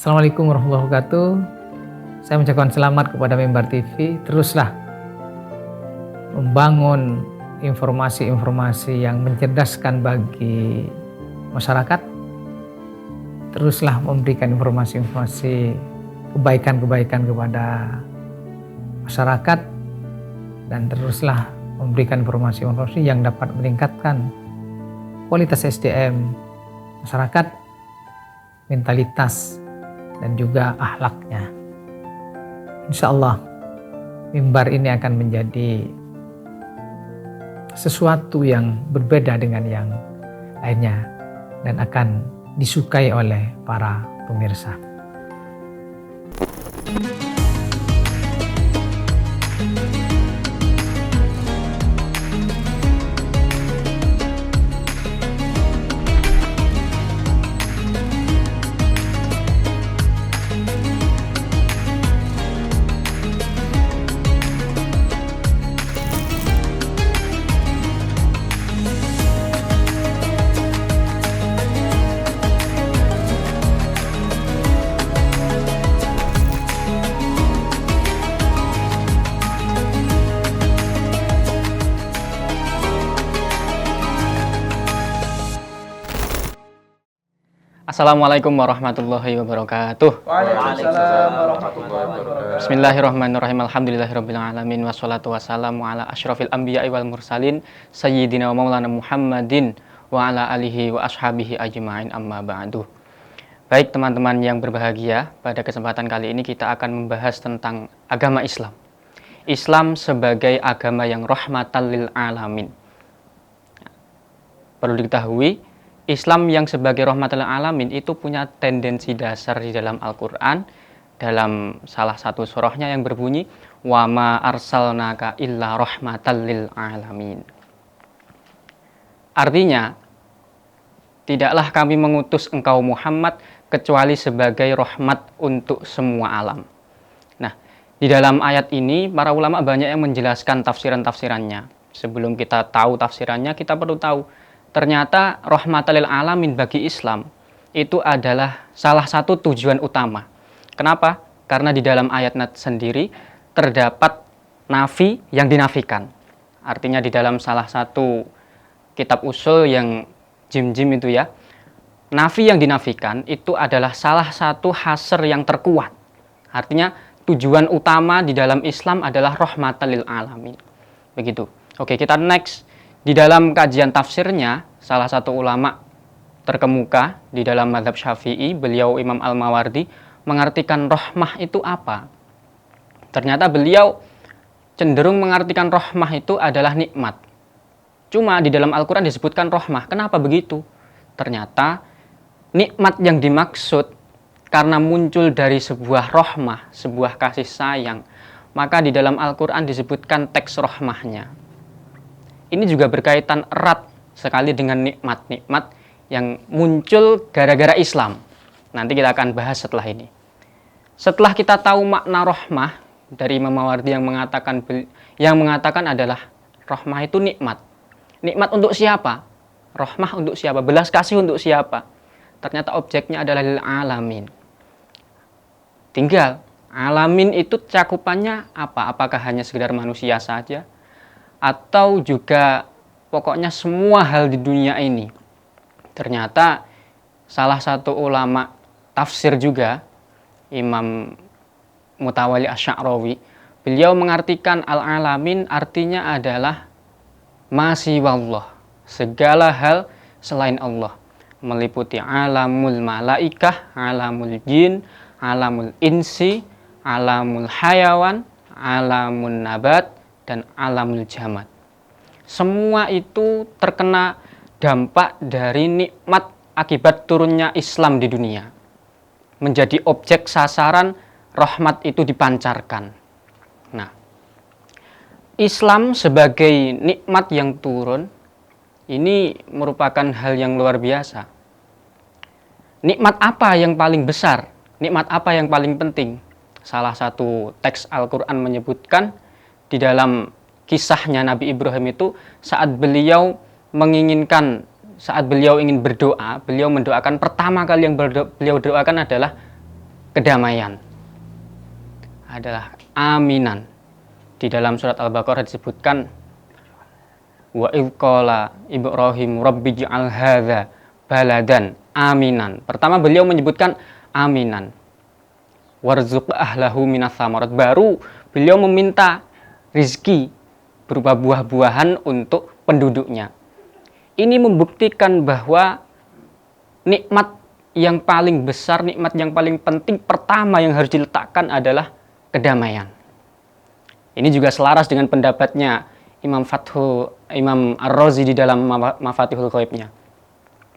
Assalamualaikum warahmatullahi wabarakatuh. Saya mengucapkan selamat kepada Mimbar TV. Teruslah membangun informasi-informasi yang mencerdaskan bagi masyarakat. Teruslah memberikan informasi-informasi kebaikan-kebaikan kepada masyarakat. Dan teruslah memberikan informasi-informasi yang dapat meningkatkan kualitas SDM masyarakat, mentalitas, dan juga akhlaknya. Insya Allah mimbar ini akan menjadi sesuatu yang berbeda dengan yang lainnya dan akan disukai oleh para pemirsa. Assalamualaikum warahmatullahi wabarakatuh. Waalaikumsalam warahmatullahi wabarakatuh. Bismillahirrahmanirrahim. Alhamdulillahirabbil alamin wassalatu wassalamu ala asyrafil anbiya'i wal mursalin sayyidina wa maulana Muhammadin wa ala alihi wa ashabihi ajma'in amma ba'du. Baik teman-teman yang berbahagia, pada kesempatan kali ini kita akan membahas tentang agama Islam. Islam sebagai agama yang rahmatan lil alamin. Perlu diketahui, Islam yang sebagai rahmatan lil alamin itu punya tendensi dasar di dalam Al-Quran, dalam salah satu surahnya yang berbunyi wa ma arsalnaka illa rahmatan lil alamin. Artinya, tidaklah kami mengutus engkau Muhammad kecuali sebagai rahmat untuk semua alam. Nah, di dalam ayat ini para ulama banyak yang menjelaskan tafsiran-tafsirannya. Sebelum kita tahu tafsirannya, kita perlu tahu ternyata rahmatan lil alamin bagi Islam itu adalah salah satu tujuan utama. Kenapa? Karena di dalam ayat sendiri terdapat nafi yang dinafikan. Artinya di dalam salah satu kitab usul yang jim-jim itu ya, nafi yang dinafikan itu adalah salah satu hasr yang terkuat. Artinya tujuan utama di dalam Islam adalah rahmatan lil alamin. Begitu. Oke, kita next. Di dalam kajian tafsirnya, salah satu ulama terkemuka di dalam mazhab Syafi'i, beliau Imam Al-Mawardi, mengartikan rahmah itu apa? Ternyata beliau cenderung mengartikan rahmah itu adalah nikmat. Cuma di dalam Al-Quran disebutkan rahmah. Kenapa begitu? Ternyata nikmat yang dimaksud karena muncul dari sebuah rahmah, sebuah kasih sayang, maka di dalam Al-Quran disebutkan teks rahmahnya. Ini juga berkaitan erat sekali dengan nikmat-nikmat yang muncul gara-gara Islam. Nanti kita akan bahas setelah ini. Setelah kita tahu makna rahmah dari Imam Mawardi yang mengatakan adalah rahmah itu nikmat. Nikmat untuk siapa? Rahmah untuk siapa? Belas kasih untuk siapa? Ternyata objeknya adalah lil alamin. Tinggal alamin itu cakupannya apa? Apakah hanya sekedar manusia saja? Atau juga pokoknya semua hal di dunia ini. Ternyata salah satu ulama tafsir juga, Imam Mutawalli Asy-Sya'rawi, beliau mengartikan al-alamin artinya adalah ma siwallah, segala hal selain Allah, meliputi alamul malaikah, alamul jin, alamul insi, alamul hayawan, alamun nabat, dan alamul jamad. Semua itu terkena dampak dari nikmat akibat turunnya Islam di dunia. Menjadi objek sasaran rahmat itu dipancarkan. Nah, Islam sebagai nikmat yang turun ini merupakan hal yang luar biasa. Nikmat apa yang paling besar? Nikmat apa yang paling penting? Salah satu teks Al-Quran menyebutkan di dalam kisahnya Nabi Ibrahim itu saat beliau ingin berdoa, beliau mendoakan pertama kali yang beliau doakan adalah kedamaian adalah aminan. Di dalam surat Al-Baqarah disebutkan wa idh qala Ibrahim rabbi ij'al hadza baladan aminan. Pertama beliau menyebutkan aminan. Warzuq ahlahu minas samarat. Baru beliau meminta rizki berupa buah-buahan untuk penduduknya. Ini membuktikan bahwa nikmat yang paling besar, nikmat yang paling penting pertama yang harus diletakkan adalah kedamaian. Ini juga selaras dengan pendapatnya Imam Ar-Razi di dalam Mafatihul Ghaibnya.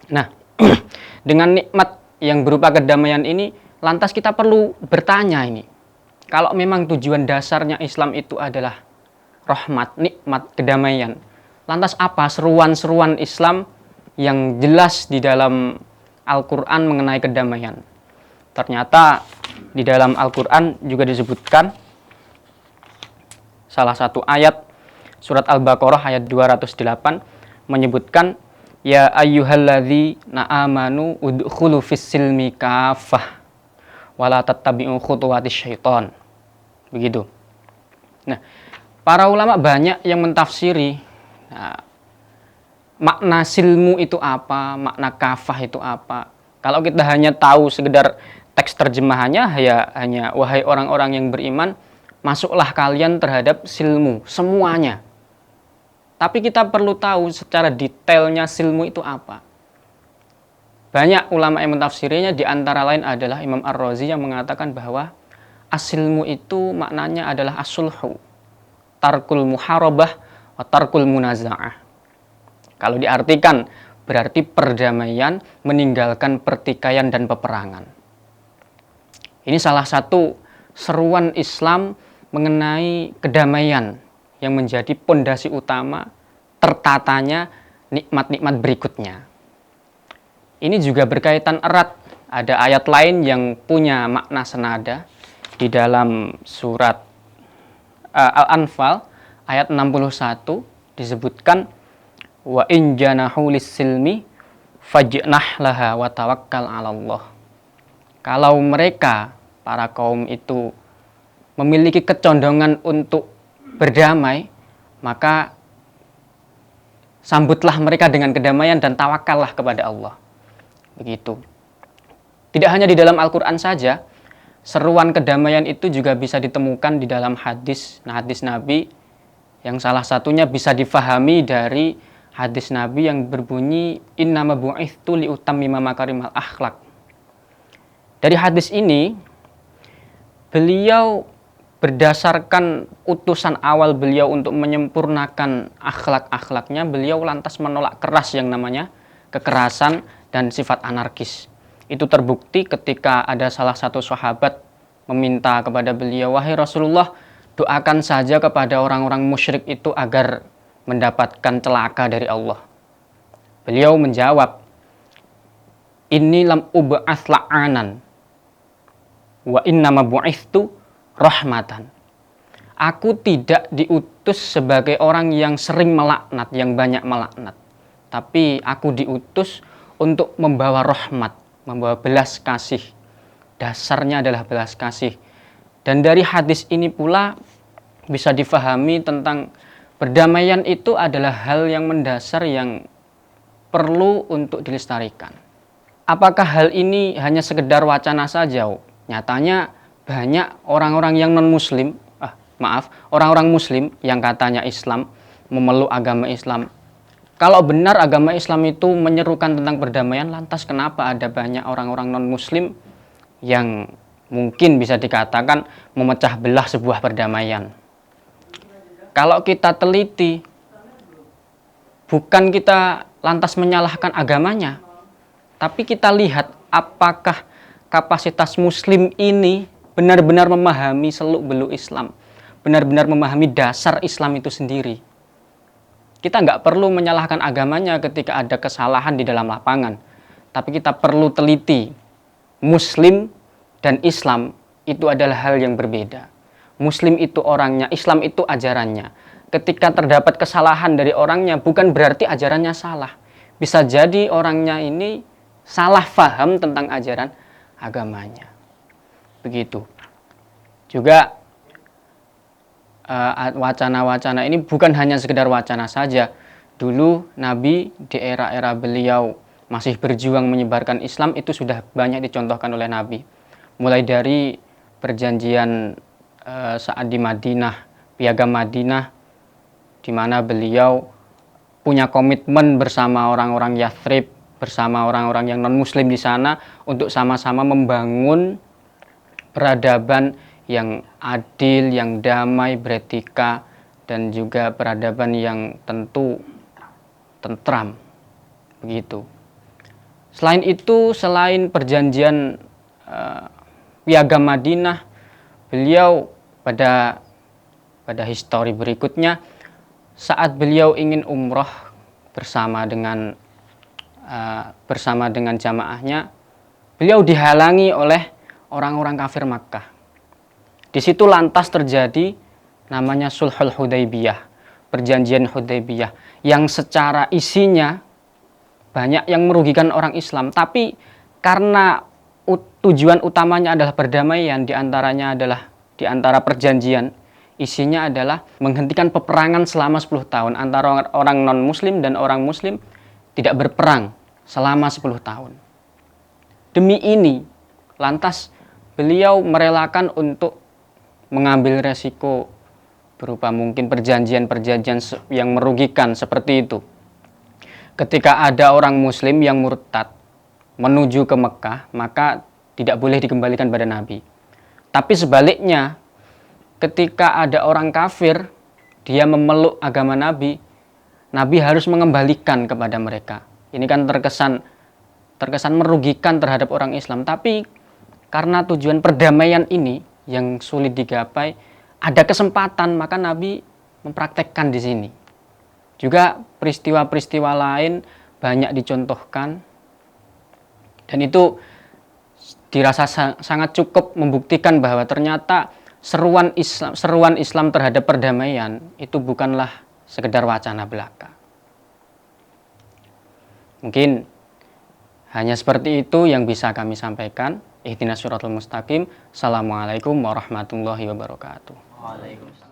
Nah, dengan nikmat yang berupa kedamaian ini, lantas kita perlu bertanya ini. Kalau memang tujuan dasarnya Islam itu adalah rahmat, nikmat, kedamaian, lantas apa seruan-seruan Islam yang jelas di dalam Al-Quran mengenai kedamaian? Ternyata di dalam Al-Quran juga disebutkan salah satu ayat surat Al-Baqarah ayat 208 menyebutkan ya ayyuhalladzina amanu udkhulu fis-silmi kaffah wala tattabi'u khutuwatis syaiton. Begitu. Nah, para ulama banyak yang mentafsiri makna silmu itu apa, makna kafah itu apa. Kalau kita hanya tahu sekedar teks terjemahannya, ya hanya wahai orang-orang yang beriman, masuklah kalian terhadap silmu semuanya. Tapi kita perlu tahu secara detailnya silmu itu apa. Banyak ulama yang mentafsirinya, di antara lain adalah Imam Ar-Razi yang mengatakan bahwa asilmu itu maknanya adalah as-sulhu, tarkul muharabah wa tarkul munaza'ah. Kalau diartikan berarti perdamaian, meninggalkan pertikaian dan peperangan. Ini salah satu seruan Islam mengenai kedamaian yang menjadi pondasi utama tertatanya nikmat-nikmat berikutnya. Ini juga berkaitan erat. Ada ayat lain yang punya makna senada di dalam surat Al-Anfal ayat 61 disebutkan wa in janahu lis-silmi fajnah laha wa tawakkal 'ala Allah. Kalau mereka para kaum itu memiliki kecondongan untuk berdamai, maka sambutlah mereka dengan kedamaian dan tawakallah kepada Allah. Begitu. Tidak hanya di dalam Al-Quran saja, seruan kedamaian itu juga bisa ditemukan di dalam hadis Nabi, yang salah satunya bisa difahami dari hadis Nabi yang berbunyi innama bu'ithtu liutammima makarimal akhlak. Dari hadis ini, beliau berdasarkan utusan awal beliau untuk menyempurnakan akhlak-akhlaknya, beliau lantas menolak keras yang namanya kekerasan dan sifat anarkis. Itu terbukti ketika ada salah satu sahabat meminta kepada beliau, wahai Rasulullah, doakan saja kepada orang-orang musyrik itu agar mendapatkan celaka dari Allah. Beliau menjawab, inni lam ub'ats la'anan wa innama bu'ithtu rahmatan. Aku tidak diutus sebagai orang yang sering melaknat, yang banyak melaknat. Tapi aku diutus untuk membawa rahmat, membawa belas kasih. Dasarnya adalah belas kasih. Dan dari hadis ini pula bisa difahami tentang perdamaian itu adalah hal yang mendasar yang perlu untuk dilestarikan. Apakah hal ini hanya sekedar wacana saja? Nyatanya banyak orang-orang yang non-muslim, orang-orang muslim yang katanya Islam, memeluk agama Islam. Kalau benar agama Islam itu menyerukan tentang perdamaian, lantas kenapa ada banyak orang-orang non-muslim yang mungkin bisa dikatakan memecah belah sebuah perdamaian? Kalau kita teliti, bukan kita lantas menyalahkan agamanya, tapi kita lihat apakah kapasitas muslim ini benar-benar memahami seluk-beluk Islam, benar-benar memahami dasar Islam itu sendiri. Kita nggak perlu menyalahkan agamanya ketika ada kesalahan di dalam lapangan, tapi kita perlu teliti, Muslim dan Islam itu adalah hal yang berbeda. Muslim itu orangnya, Islam itu ajarannya. Ketika terdapat kesalahan dari orangnya, bukan berarti ajarannya salah. Bisa jadi orangnya ini salah faham tentang ajaran agamanya. begitu. Juga wacana-wacana ini bukan hanya sekedar wacana saja. Dulu Nabi di era-era beliau masih berjuang menyebarkan Islam itu sudah banyak dicontohkan oleh Nabi. Mulai dari perjanjian saat di Madinah, Piagam Madinah, di mana beliau punya komitmen bersama orang-orang Yathrib, bersama orang-orang yang non-muslim di sana untuk sama-sama membangun peradaban yang adil, yang damai, beretika, dan juga peradaban yang tentu tentram. Begitu. Selain itu, selain perjanjian Piagam Madinah, beliau pada histori berikutnya, saat beliau ingin umroh bersama dengan jamaahnya, beliau dihalangi oleh orang-orang kafir Makkah. Di situ lantas terjadi namanya Sulhul Hudaybiyah, perjanjian Hudaybiyah, yang secara isinya banyak yang merugikan orang Islam, tapi karena tujuan utamanya adalah perdamaian, di antara perjanjian, isinya adalah menghentikan peperangan selama 10 tahun antara orang non-muslim dan orang muslim, tidak berperang selama 10 tahun. Demi ini, lantas beliau merelakan untuk mengambil resiko berupa mungkin perjanjian-perjanjian yang merugikan seperti itu. Ketika ada orang muslim yang murtad menuju ke Mekah, maka tidak boleh dikembalikan pada Nabi. Tapi sebaliknya, ketika ada orang kafir, dia memeluk agama Nabi, Nabi harus mengembalikan kepada mereka. Ini kan terkesan merugikan terhadap orang Islam. Tapi karena tujuan perdamaian ini yang sulit digapai, ada kesempatan, maka Nabi mempraktekkan di sini. Juga peristiwa-peristiwa lain banyak dicontohkan, dan itu dirasa sangat cukup membuktikan bahwa ternyata seruan Islam terhadap perdamaian itu bukanlah sekedar wacana belaka. Mungkin hanya seperti itu yang bisa kami sampaikan. Ihdinas siratal mustaqim. Assalamualaikum warahmatullahi wabarakatuh. Waalaikumsalam.